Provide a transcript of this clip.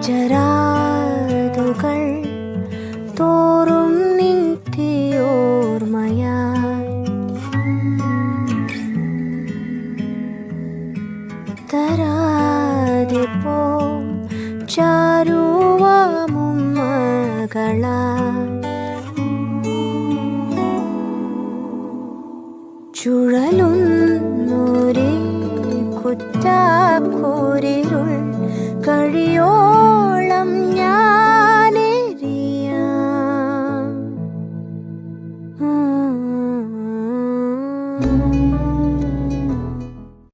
ജരാതുകൾ തോറും നിത്യോർമ്മയായി തരാതെ പോ ചാരുവാമുമ്മകളായി ചുഴലുന്നൊരേ കുറ്റാ